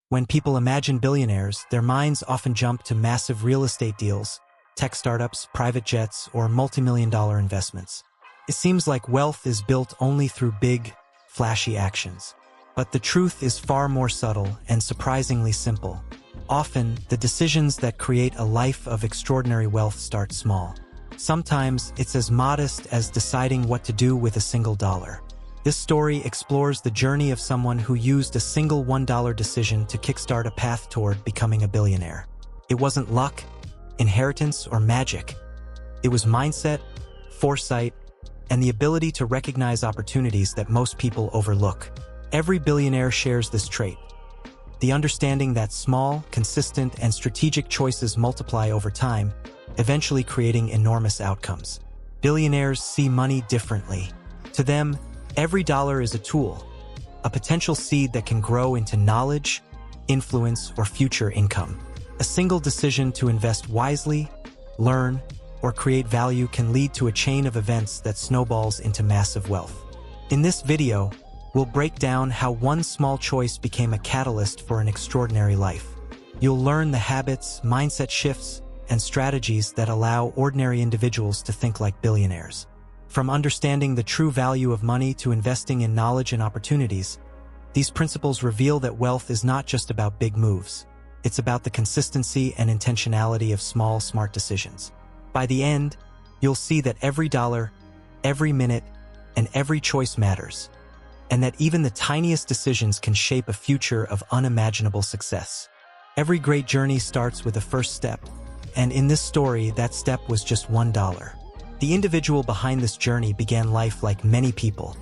When people imagine billionaires, their minds often jump to massive real estate deals, tech startups, private jets, or multi-million-dollar investments. It seems like wealth is built only through big, flashy actions. But the truth is far more subtle and surprisingly simple. Often, the decisions that create a life of extraordinary wealth start small. Sometimes, it's as modest as deciding what to do with a single dollar. This story explores the journey of someone who used a single $1 decision to kickstart a path toward becoming a billionaire. It wasn't luck, inheritance, or magic. It was mindset, foresight, and the ability to recognize opportunities that most people overlook. Every billionaire shares this trait. The understanding that small, consistent, and strategic choices multiply over time, eventually creating enormous outcomes. Billionaires see money differently. To them, every dollar is a tool, a potential seed that can grow into knowledge, influence, or future income. A single decision to invest wisely, learn, or create value can lead to a chain of events that snowballs into massive wealth. In this video, we'll break down how one small choice became a catalyst for an extraordinary life. You'll learn the habits, mindset shifts, and strategies that allow ordinary individuals to think like billionaires. From understanding the true value of money to investing in knowledge and opportunities, these principles reveal that wealth is not just about big moves. It's about the consistency and intentionality of small, smart decisions. By the end, you'll see that every dollar, every minute, and every choice matters, and that even the tiniest decisions can shape a future of unimaginable success. Every great journey starts with a first step, and in this story, that step was just $1. The individual behind this journey began life like many people.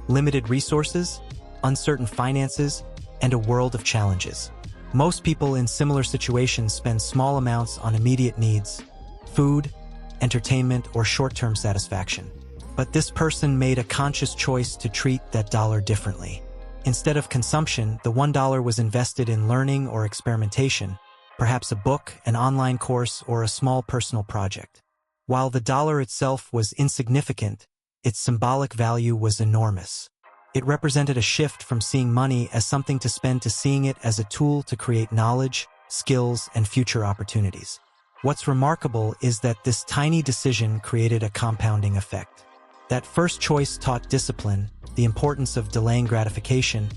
Limited resources, uncertain finances, and a world of challenges. Most people in similar situations spend small amounts on immediate needs, food, entertainment, or short-term satisfaction. But this person made a conscious choice to treat that dollar differently. Instead of consumption, the $1 was invested in learning or experimentation, perhaps a book, an online course, or a small personal project. While the dollar itself was insignificant, its symbolic value was enormous. It represented a shift from seeing money as something to spend to seeing it as a tool to create knowledge, skills, and future opportunities. What's remarkable is that this tiny decision created a compounding effect. That first choice taught discipline, the importance of delaying gratification,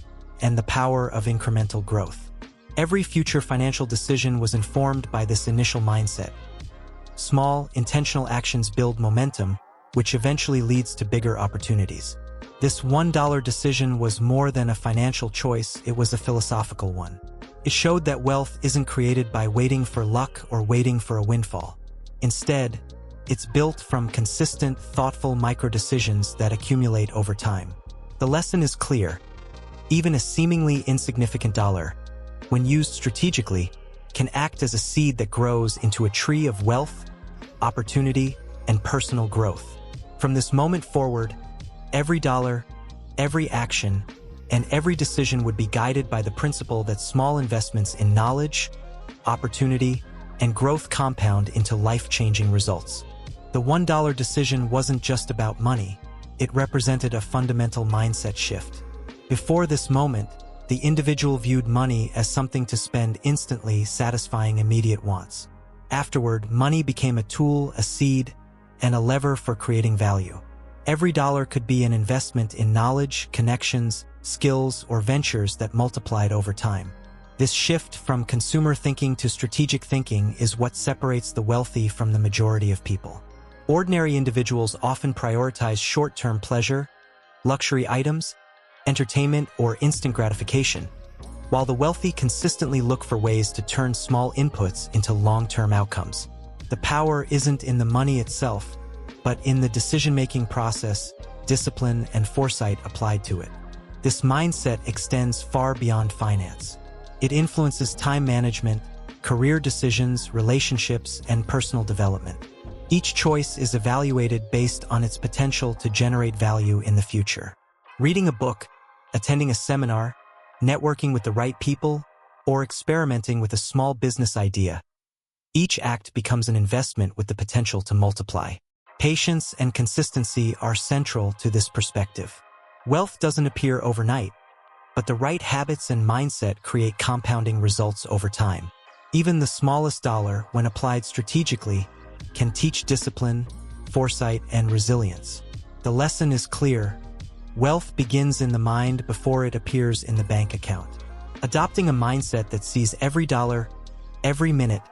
and the power of incremental growth. Every future financial decision was informed by this initial mindset. Small, intentional actions build momentum, which eventually leads to bigger opportunities. This $1 decision was more than a financial choice, it was a philosophical one. It showed that wealth isn't created by waiting for luck or waiting for a windfall. Instead, it's built from consistent, thoughtful micro-decisions that accumulate over time. The lesson is clear. Even a seemingly insignificant dollar, when used strategically, can act as a seed that grows into a tree of wealth, opportunity, and personal growth. From this moment forward, every dollar, every action, and every decision would be guided by the principle that small investments in knowledge, opportunity, and growth compound into life-changing results. The $1 decision wasn't just about money, it represented a fundamental mindset shift. Before this moment, the individual viewed money as something to spend instantly, satisfying immediate wants. Afterward, money became a tool, a seed, and a lever for creating value. Every dollar could be an investment in knowledge, connections, skills, or ventures that multiplied over time. This shift from consumer thinking to strategic thinking is what separates the wealthy from the majority of people. Ordinary individuals often prioritize short-term pleasure, luxury items, entertainment, or instant gratification, while the wealthy consistently look for ways to turn small inputs into long-term outcomes. The power isn't in the money itself, but in the decision-making process, discipline, and foresight applied to it. This mindset extends far beyond finance. It influences time management, career decisions, relationships, and personal development. Each choice is evaluated based on its potential to generate value in the future. Reading a book, attending a seminar, networking with the right people, or experimenting with a small business idea, each act becomes an investment with the potential to multiply. Patience and consistency are central to this perspective. Wealth doesn't appear overnight. but the right habits and mindset create compounding results over time. Even the smallest dollar, when applied strategically, can teach discipline, foresight, and resilience. The lesson is clear: wealth begins in the mind before it appears in the bank account. Adopting a mindset that sees every dollar, every minute,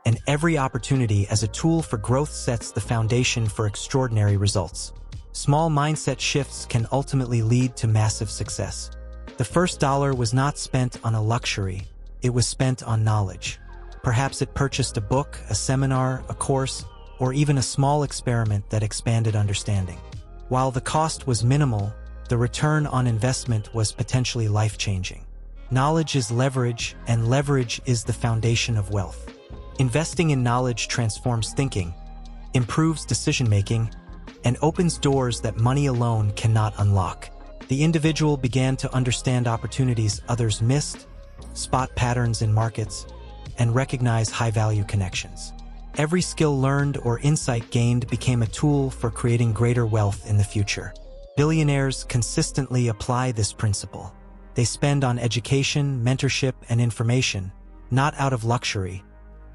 and every opportunity as a tool for growth sets the foundation for extraordinary results. Small mindset shifts can ultimately lead to massive success. The first dollar was not spent on a luxury, it was spent on knowledge. Perhaps it purchased a book, a seminar, a course, or even a small experiment that expanded understanding. While the cost was minimal, the return on investment was potentially life-changing. Knowledge is leverage, and leverage is the foundation of wealth. Investing in knowledge transforms thinking, improves decision-making, and opens doors that money alone cannot unlock. The individual began to understand opportunities others missed, spot patterns in markets, and recognize high-value connections. Every skill learned or insight gained became a tool for creating greater wealth in the future. Billionaires consistently apply this principle. They spend on education, mentorship, and information, not out of luxury,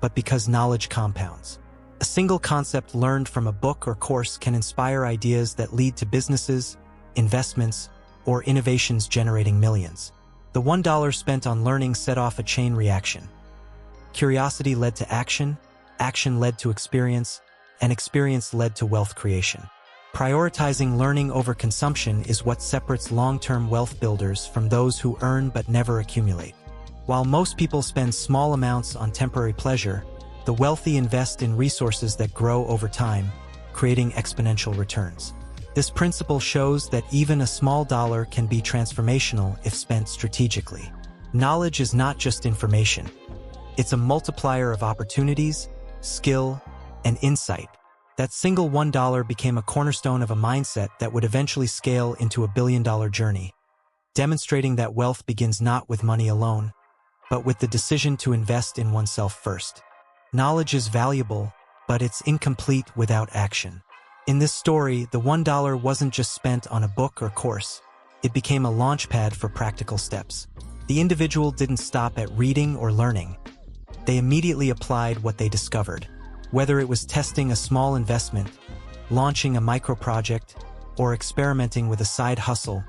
but because knowledge compounds. A single concept learned from a book or course can inspire ideas that lead to businesses, investments, or innovations generating millions. The $1 spent on learning set off a chain reaction. Curiosity led to action, action led to experience, and experience led to wealth creation. Prioritizing learning over consumption is what separates long-term wealth builders from those who earn but never accumulate. While most people spend small amounts on temporary pleasure, the wealthy invest in resources that grow over time, creating exponential returns. This principle shows that even a small dollar can be transformational if spent strategically. Knowledge is not just information. It's a multiplier of opportunities, skill, and insight. That single $1 became a cornerstone of a mindset that would eventually scale into a billion-dollar journey, demonstrating that wealth begins not with money alone, but with the decision to invest in oneself first. Knowledge is valuable, but it's incomplete without action. In this story, the $1 wasn't just spent on a book or course. It became a launchpad for practical steps. The individual didn't stop at reading or learning. They immediately applied what they discovered. Whether it was testing a small investment, launching a micro-project, or experimenting with a side hustle,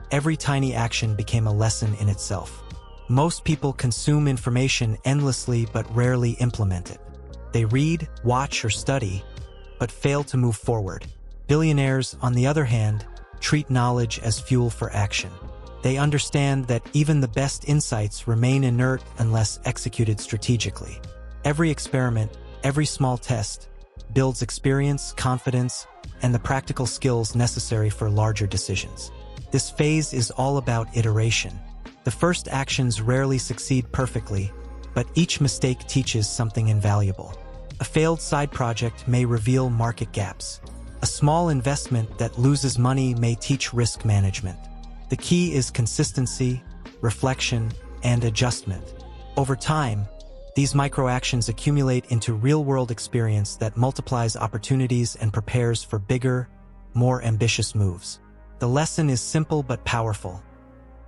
every tiny action became a lesson in itself. Most people consume information endlessly but rarely implement it. They read, watch, or study, but fail to move forward. Billionaires, on the other hand, treat knowledge as fuel for action. They understand that even the best insights remain inert unless executed strategically. Every experiment, every small test, builds experience, confidence, and the practical skills necessary for larger decisions. This phase is all about iteration. The first actions rarely succeed perfectly, but each mistake teaches something invaluable. A failed side project may reveal market gaps. A small investment that loses money may teach risk management. The key is consistency, reflection, and adjustment. Over time, these micro-actions accumulate into real-world experience that multiplies opportunities and prepares for bigger, more ambitious moves. The lesson is simple but powerful.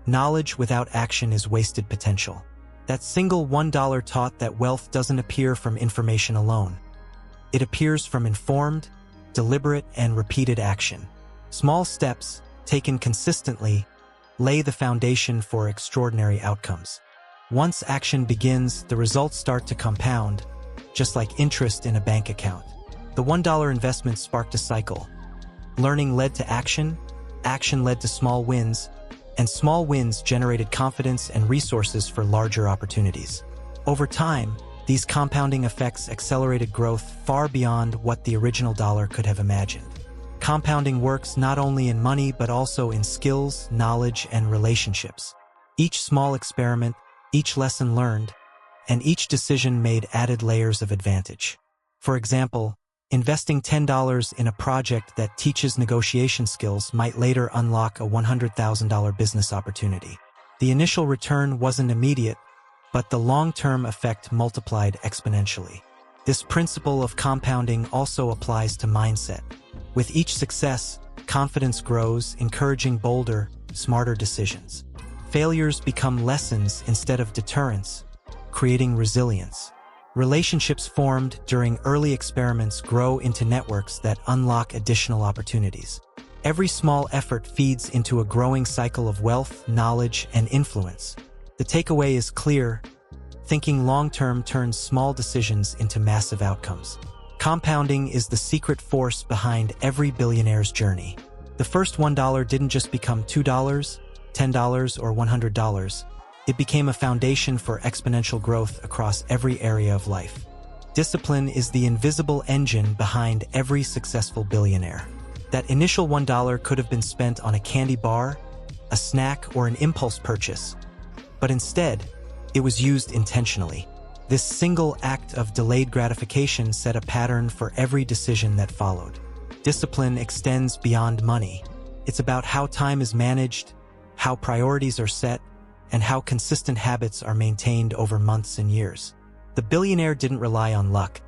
Knowledge without action is wasted potential. That single $1 taught that wealth doesn't appear from information alone. It appears from informed, deliberate, and repeated action. Small steps, taken consistently, lay the foundation for extraordinary outcomes. Once action begins, the results start to compound, just like interest in a bank account. The $1 investment sparked a cycle. Learning led to action, action led to small wins, and small wins generated confidence and resources for larger opportunities. Over time, these compounding effects accelerated growth far beyond what the original dollar could have imagined. Compounding works not only in money but also in skills, knowledge, and relationships. Each small experiment, each lesson learned, and each decision made added layers of advantage. For example, investing $10 in a project that teaches negotiation skills might later unlock a $100,000 business opportunity. The initial return wasn't immediate, but the long-term effect multiplied exponentially. This principle of compounding also applies to mindset. With each success, confidence grows, encouraging bolder, smarter decisions. Failures become lessons instead of deterrents, creating resilience. Relationships formed during early experiments grow into networks that unlock additional opportunities. Every small effort feeds into a growing cycle of wealth, knowledge, and influence. The takeaway is clear: thinking long-term turns small decisions into massive outcomes. Compounding is the secret force behind every billionaire's journey. The first $1 didn't just become $2, $10, or $100. It became a foundation for exponential growth across every area of life. Discipline is the invisible engine behind every successful billionaire. That initial $1 could have been spent on a candy bar, a snack, or an impulse purchase. But instead, it was used intentionally. This single act of delayed gratification set a pattern for every decision that followed. Discipline extends beyond money. It's about how time is managed, how priorities are set, and how consistent habits are maintained over months and years. The billionaire didn't rely on luck.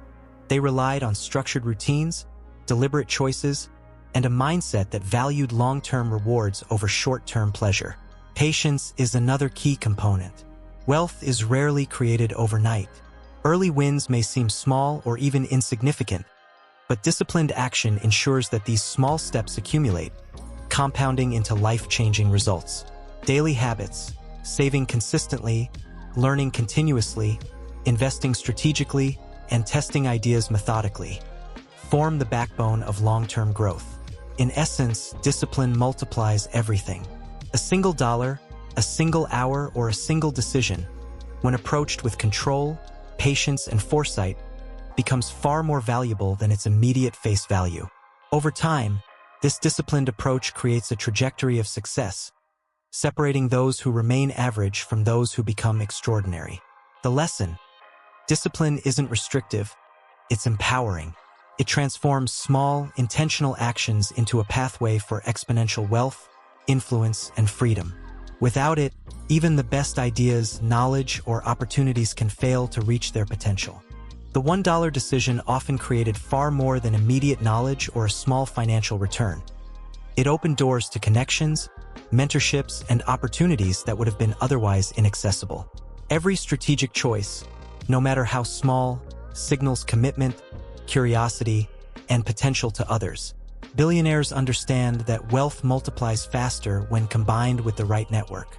They relied on structured routines, deliberate choices, and a mindset that valued long-term rewards over short-term pleasure. Patience is another key component. Wealth is rarely created overnight. Early wins may seem small or even insignificant, but disciplined action ensures that these small steps accumulate, compounding into life-changing results. Daily habits, saving consistently, learning continuously, investing strategically, and testing ideas methodically, form the backbone of long-term growth. In essence, discipline multiplies everything. A single dollar, a single hour, or a single decision, when approached with control, patience, and foresight, becomes far more valuable than its immediate face value. Over time, this disciplined approach creates a trajectory of success, separating those who remain average from those who become extraordinary. The lesson: discipline isn't restrictive, it's empowering. It transforms small, intentional actions into a pathway for exponential wealth, influence, and freedom. Without it, even the best ideas, knowledge, or opportunities can fail to reach their potential. The $1 decision often created far more than immediate knowledge or a small financial return. It opened doors to connections, mentorships, and opportunities that would have been otherwise inaccessible. Every strategic choice, no matter how small, signals commitment, curiosity, and potential to others. Billionaires understand that wealth multiplies faster when combined with the right network.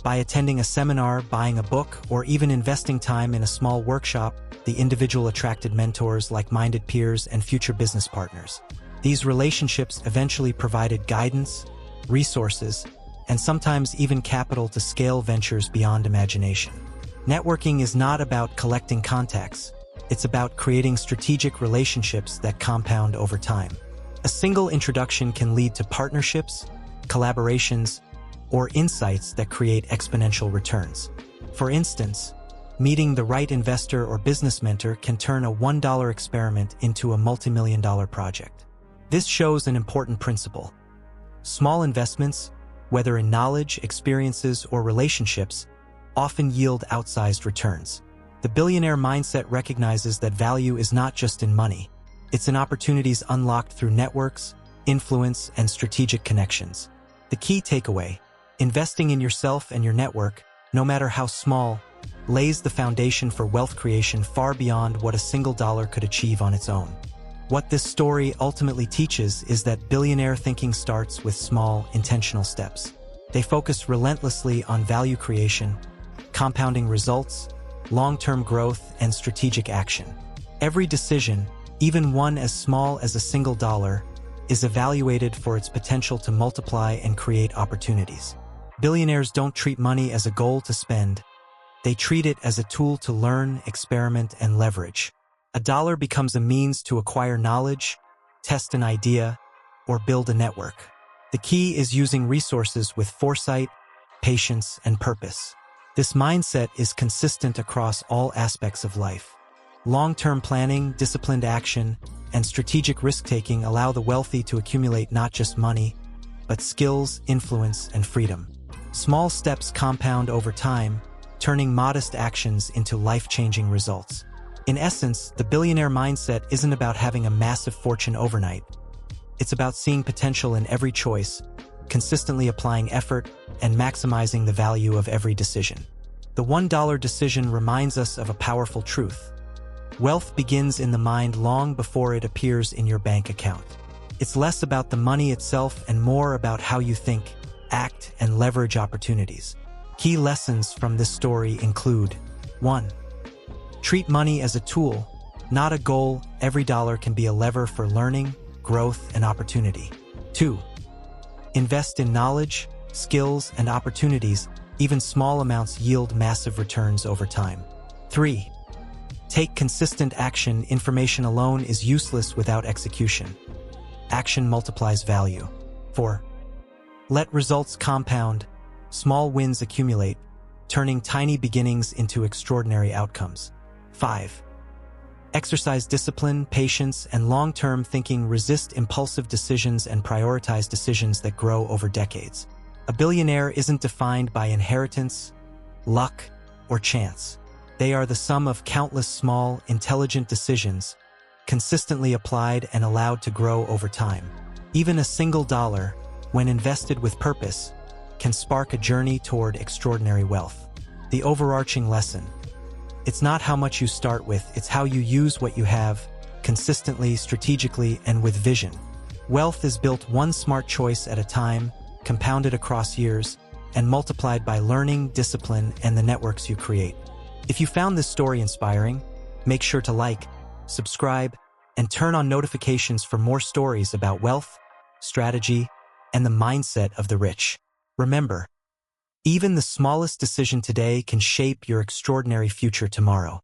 By attending a seminar, buying a book, or even investing time in a small workshop, the individual attracted mentors, like-minded peers, and future business partners. These relationships eventually provided guidance, resources, and sometimes even capital to scale ventures beyond imagination. Networking is not about collecting contacts. It's about creating strategic relationships that compound over time. A single introduction can lead to partnerships, collaborations, or insights that create exponential returns. For instance, meeting the right investor or business mentor can turn a $1 experiment into a multi-million-dollar project. This shows an important principle. Small investments, whether in knowledge, experiences, or relationships, often yield outsized returns. The billionaire mindset recognizes that value is not just in money. It's in opportunities unlocked through networks, influence, and strategic connections. The key takeaway: investing in yourself and your network, no matter how small, lays the foundation for wealth creation far beyond what a single dollar could achieve on its own. What this story ultimately teaches is that billionaire thinking starts with small, intentional steps. They focus relentlessly on value creation, compounding results, long-term growth, and strategic action. Every decision, even one as small as a single dollar, is evaluated for its potential to multiply and create opportunities. Billionaires don't treat money as a goal to spend. They treat it as a tool to learn, experiment, and leverage. A dollar becomes a means to acquire knowledge, test an idea, or build a network. The key is using resources with foresight, patience, and purpose. This mindset is consistent across all aspects of life. Long-term planning, disciplined action, and strategic risk-taking allow the wealthy to accumulate not just money, but skills, influence, and freedom. Small steps compound over time, turning modest actions into life-changing results. In essence, the billionaire mindset isn't about having a massive fortune overnight. It's about seeing potential in every choice, consistently applying effort, and maximizing the value of every decision. The $1 decision reminds us of a powerful truth. Wealth begins in the mind long before it appears in your bank account. It's less about the money itself and more about how you think, act, and leverage opportunities. Key lessons from this story include: 1. Treat money as a tool, not a goal. Every dollar can be a lever for learning, growth, and opportunity. 2. Invest in knowledge, skills, and opportunities. Even small amounts yield massive returns over time. 3. Take consistent action. Information alone is useless without execution. Action multiplies value. 4. Let results compound. Small wins accumulate, turning tiny beginnings into extraordinary outcomes. 5. Exercise discipline, patience, and long-term thinking. Resist impulsive decisions and prioritize decisions that grow over decades. A billionaire isn't defined by inheritance, luck, or chance. They are the sum of countless small, intelligent decisions, consistently applied and allowed to grow over time. Even a single dollar, when invested with purpose, can spark a journey toward extraordinary wealth. The overarching lesson: it's not how much you start with, it's how you use what you have, consistently, strategically, and with vision. Wealth is built one smart choice at a time, compounded across years, and multiplied by learning, discipline, and the networks you create. If you found this story inspiring, make sure to like, subscribe, and turn on notifications for more stories about wealth, strategy, and the mindset of the rich. Remember, even the smallest decision today can shape your extraordinary future tomorrow.